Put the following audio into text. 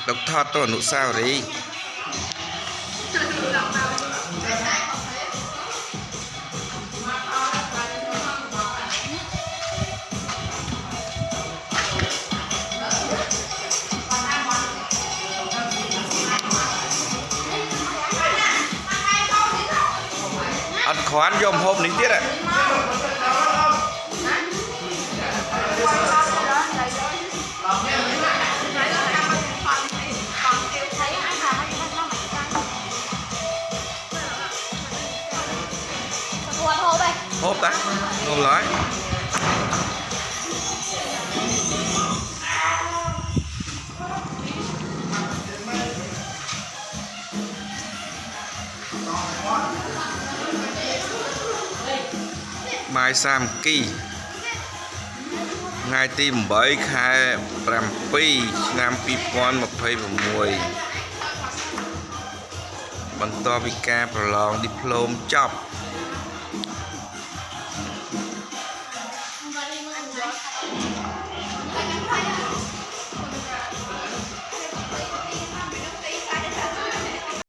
độc thoát tôi nụ sao đi ăn khoán dôm hôm nín tiết ạ. Hộp ta, không nói. Mai Sam Kỳ ngày tìm bởi khai Ram Pi Nam Pi Pon 26 បន្តពីការប្រឡងឌីប្លូមចប់